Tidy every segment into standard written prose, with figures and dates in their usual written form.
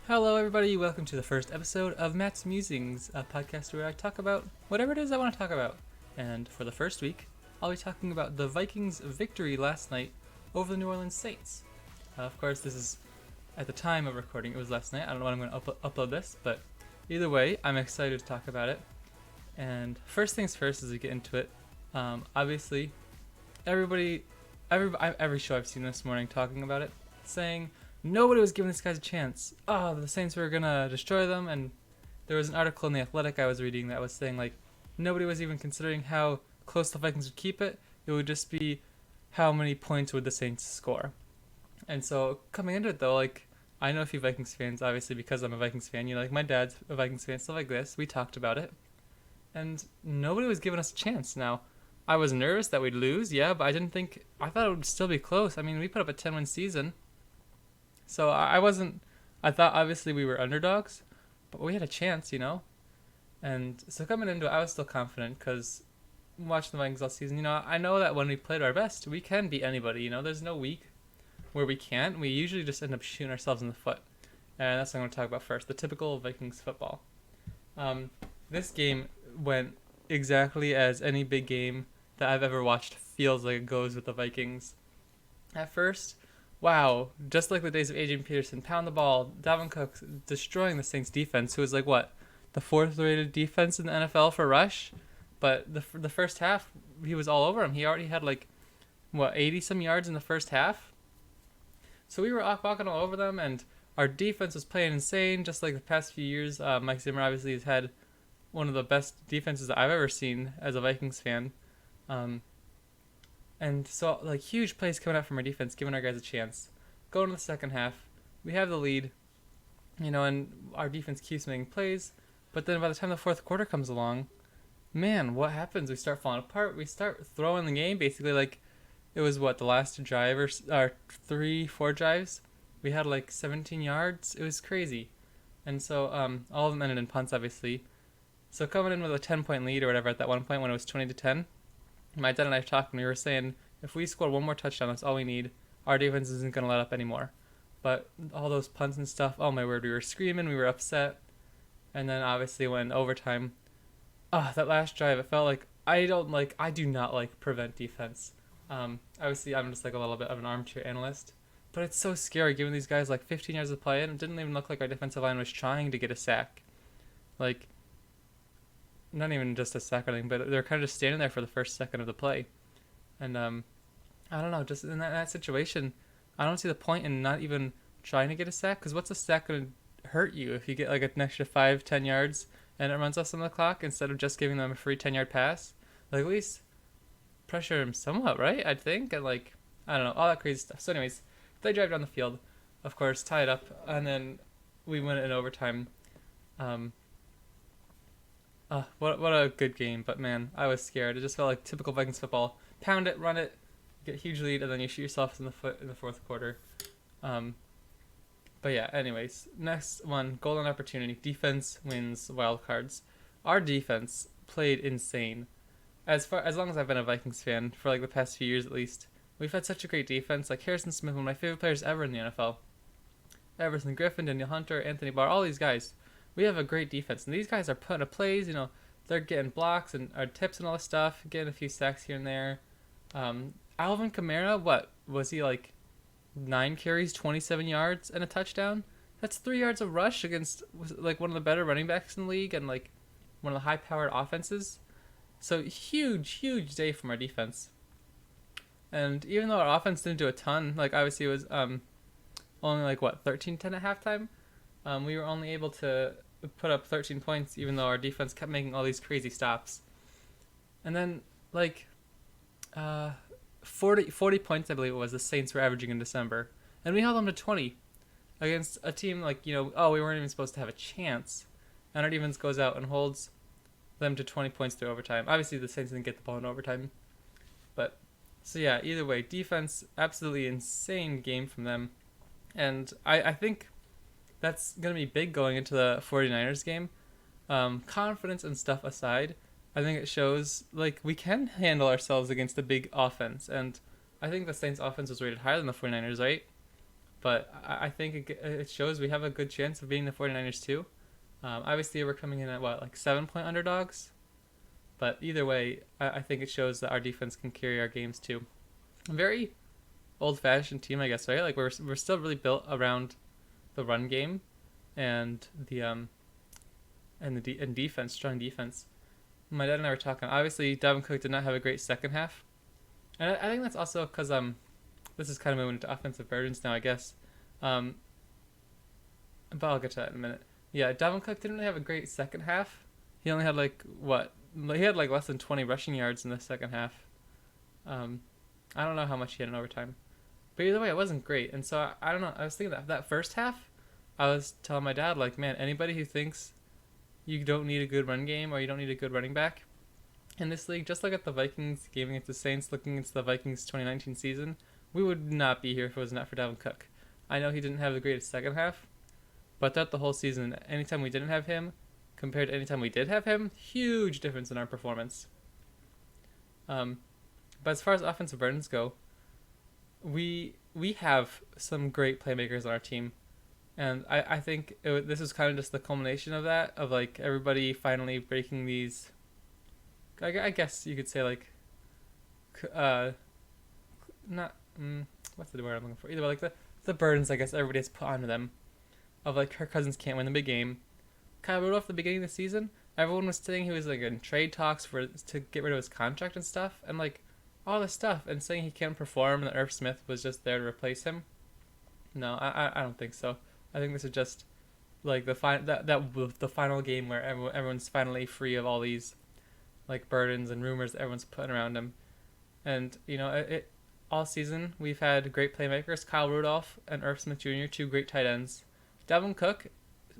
Hello, everybody. Welcome to the first episode of Matt's Musings, a podcast where I talk about whatever it is I want to talk about. And for the first week, I'll be talking about the Vikings' victory last night over the New Orleans Saints. Of course, this is at the time of recording. It was last night. I don't know when I'm going to upload this, but either way, I'm excited to talk about it. And first things first, as we get into it, obviously, every show I've seen this morning talking about it, saying nobody was giving this guys a chance. Oh, the Saints were gonna destroy them, and there was an article in The Athletic I was reading that was saying like nobody was even considering how close the Vikings would keep it. It would just be how many points would the Saints score. And so coming into it though, like I know a few Vikings fans, obviously because I'm a Vikings fan. You know, like my dad's a Vikings fan, stuff like this. We talked about it, and nobody was giving us a chance. Now, I was nervous that we'd lose, yeah, but I thought it would still be close. I mean, we put up a 10-win season. So I wasn't. I thought obviously we were underdogs, but we had a chance, you know. And so coming into it, I was still confident because watching the Vikings all season, you know, I know that when we played our best, we can beat anybody. You know, there's no week where we can't. We usually just end up shooting ourselves in the foot, and that's what I'm going to talk about first. The typical Vikings football. This game went exactly as any big game that I've ever watched feels like it goes with the Vikings. At first, wow, just like the days of Adrian Peterson, pound the ball, Dalvin Cook destroying the Saints defense, who was like what, the fourth rated defense in the NFL for rush, but the first half he was all over him. He already had like what 80 some yards in the first half, so we were walking all over them, and our defense was playing insane, just like the past few years. Mike Zimmer obviously has had one of the best defenses that I've ever seen as a Vikings fan. And so, like, huge plays coming out from our defense, giving our guys a chance. Going to the second half, we have the lead, you know, and our defense keeps making plays. But then by the time the fourth quarter comes along, man, what happens? We start falling apart. We start throwing the game, basically, like, it was, what, the last drive or 3-4 drives? We had, like, 17 yards. It was crazy. And so, all of them ended in punts, obviously. So coming in with a 10-point lead or whatever at that one point when it was 20-10, my dad and I were talking. We were saying if we score one more touchdown, that's all we need. Our defense isn't going to let up anymore. But all those punts and stuff, oh my word, we were screaming, we were upset. And then obviously when overtime, that last drive, it felt like I do not like prevent defense. Obviously I'm just like a little bit of an armchair analyst, but it's so scary giving these guys like 15 yards of play, and it didn't even look like our defensive line was trying to get a sack. Like, not even just a sack or anything, but they're kind of just standing there for the first second of the play. And I don't know, just in that situation, I don't see the point in not even trying to get a sack, because what's a sack going to hurt you if you get like an extra 5-10 yards and it runs off some of the clock instead of just giving them a free 10-yard pass? Like, at least pressure him somewhat, right? I'd think. And like, I don't know, all that crazy stuff. So anyways, they drive down the field, of course, tie it up, and then we win it in overtime. What a good game, but man, I was scared. It just felt like typical Vikings football. Pound it, run it, get a huge lead, and then you shoot yourself in the foot in the fourth quarter. But yeah, anyways, next one, golden opportunity. Defense wins wild cards. Our defense played insane. As long as I've been a Vikings fan, for like the past few years at least, we've had such a great defense. Like Harrison Smith, one of my favorite players ever in the NFL. Everson Griffin, Daniel Hunter, Anthony Barr, all these guys. We have a great defense, and these guys are putting up plays. You know, they're getting blocks and tips and all this stuff, getting a few sacks here and there. Alvin Kamara, what was he like? 9 carries, 27 yards, and a touchdown. That's 3 yards of rush against like one of the better running backs in the league and like one of the high-powered offenses. So huge day from our defense. And even though our offense didn't do a ton, like obviously it was only like what 13-10 at halftime. We were only able to put up 13 points, even though our defense kept making all these crazy stops. And then, like, 40 points, I believe it was, the Saints were averaging in December. And we held them to 20 against a team like, you know, we weren't even supposed to have a chance. And our defense goes out and holds them to 20 points through overtime. Obviously, the Saints didn't get the ball in overtime. But, so yeah, either way, defense, absolutely insane game from them. And I think that's going to be big going into the 49ers game. Confidence and stuff aside, I think it shows like we can handle ourselves against a big offense. And I think the Saints offense was rated higher than the 49ers, right? but I think it shows we have a good chance of beating the 49ers too. Obviously, we're coming in at what, like 7-point underdogs? But either way, I think it shows that our defense can carry our games too. A very old-fashioned team, I guess, right? Like we're still really built around the run game and and defense, strong defense. My dad and I were talking. Obviously, Dalvin Cook did not have a great second half, and I think that's also because this is kind of moving into offensive burdens now, I guess. Um, but I'll get to that in a minute. Yeah, Dalvin Cook didn't really have a great second half. He only had like what? He had like less than 20 rushing yards in the second half. Um, I don't know how much he had in overtime, but either way, it wasn't great. And so I don't know. I was thinking that first half, I was telling my dad like, man, anybody who thinks you don't need a good run game or you don't need a good running back in this league, just look at the Vikings game against the Saints, looking against the Vikings 2019 season. We would not be here if it was not for Dalvin Cook. I know he didn't have the greatest second half, but throughout the whole season, anytime we didn't have him, compared to anytime we did have him, huge difference in our performance. But as far as offensive burdens go, we have some great playmakers on our team. And I think this is kind of just the culmination of that, of like everybody finally breaking these, I guess you could say like, not, what's the word I'm looking for? Either way, like the burdens I guess everybody has put onto them, of like Kirk Cousins can't win the big game. Kyle Rudolph at the beginning of the season, everyone was saying he was like in trade talks to get rid of his contract and stuff, and like all this stuff, and saying he can't perform and that Irv Smith was just there to replace him. No, I don't think so. I think this is just like the final game where everyone's finally free of all these like burdens and rumors that everyone's putting around him. And it all season we've had great playmakers, Kyle Rudolph and Irv Smith Jr., two great tight ends. Dalvin Cook,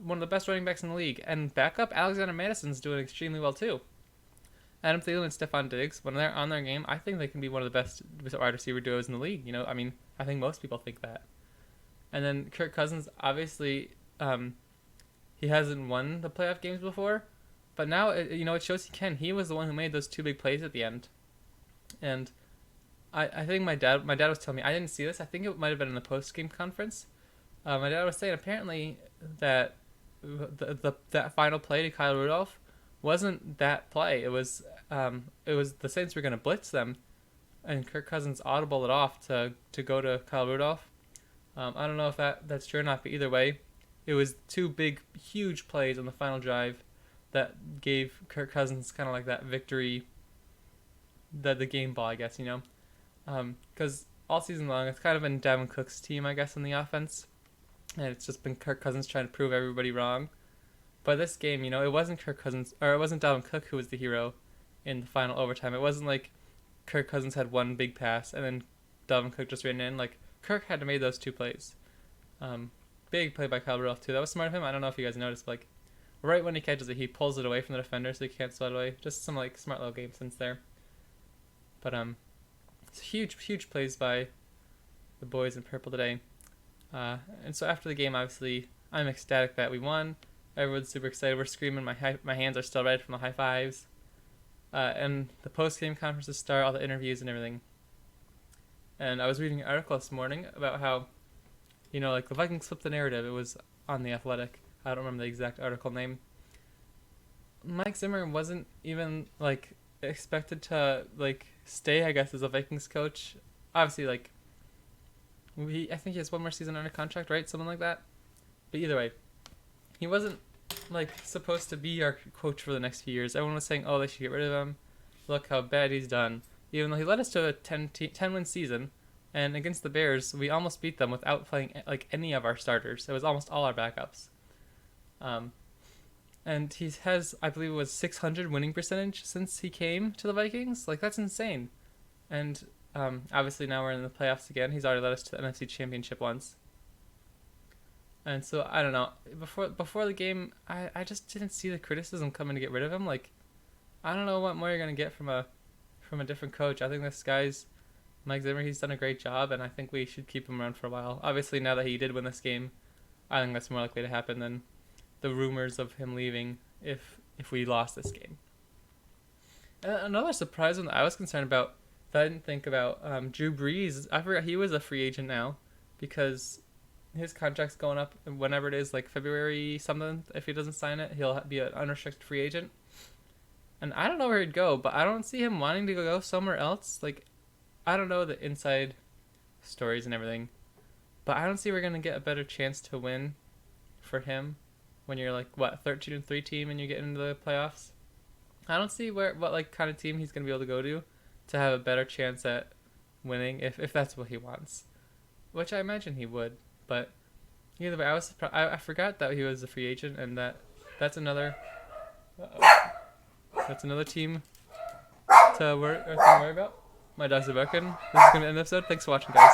one of the best running backs in the league, and backup Alexander Madison's doing extremely well too. Adam Thielen and Stephon Diggs, when they're on their game, I think they can be one of the best wide receiver duos in the league. I mean, I think most people think that. And then Kirk Cousins, obviously, he hasn't won the playoff games before, but now it shows he can. He was the one who made those two big plays at the end, and I think my dad was telling me, I didn't see this. I think it might have been in the post game conference. My dad was saying apparently that that final play to Kyle Rudolph wasn't that play. It was the Saints were gonna blitz them, and Kirk Cousins audibled it off to go to Kyle Rudolph. I don't know if that's true or not, but either way, it was two big, huge plays on the final drive that gave Kirk Cousins kind of like that victory, the game ball, I guess, because all season long it's kind of been Dalvin Cook's team, I guess, in the offense, and it's just been Kirk Cousins trying to prove everybody wrong. But this game, it wasn't Kirk Cousins, or it wasn't Dalvin Cook who was the hero in the final overtime. It wasn't like Kirk Cousins had one big pass and then Dalvin Cook just ran in. Like, Kirk had to make those two plays. Big play by Kyle Rudolph too. That was smart of him. I don't know if you guys noticed, but like right when he catches it, he pulls it away from the defender so he can't swat it away. Just some like smart little game sense there. But it's huge plays by the boys in purple today. And so after the game, obviously, I'm ecstatic that we won. Everyone's super excited. We're screaming. My hands are still red from the high fives. And the post game conferences start, all the interviews and everything. And I was reading an article this morning about how, like the Vikings flipped the narrative. It was on The Athletic. I don't remember the exact article name. Mike Zimmer wasn't even like expected to like stay, I guess, as a Vikings coach. Obviously, like I think he has one more season under contract, right? Something like that. But either way, he wasn't like supposed to be our coach for the next few years. Everyone was saying, "Oh, they should get rid of him. Look how bad he's done." Even though he led us to a 10-win season, and against the Bears, we almost beat them without playing like any of our starters. It was almost all our backups. And he has, I believe it was 600 winning percentage since he came to the Vikings. Like, that's insane. And obviously now we're in the playoffs again. He's already led us to the NFC Championship once. And so, I don't know. Before the game, I just didn't see the criticism coming to get rid of him. Like, I don't know what more you're going to get from a different coach. I think this guy's Mike Zimmer. He's done a great job, and I think we should keep him around for a while. Obviously, now that he did win this game, I think that's more likely to happen than the rumors of him leaving if we lost this game. And another surprise one that I was concerned about that I didn't think about, Drew Brees. I forgot he was a free agent now because his contract's going up whenever it is, like February something. If he doesn't sign it, he'll be an unrestricted free agent. And I don't know where he'd go, but I don't see him wanting to go somewhere else. Like, I don't know the inside stories and everything, but I don't see we're gonna get a better chance to win for him when you're like 13-3 team and you get into the playoffs. I don't see what like kind of team he's gonna be able to go to have a better chance at winning if that's what he wants, which I imagine he would. But either way, I forgot that he was a free agent, and that's another team to worry about. My dogs are barking. This is gonna be the end of the episode. Thanks for watching, guys.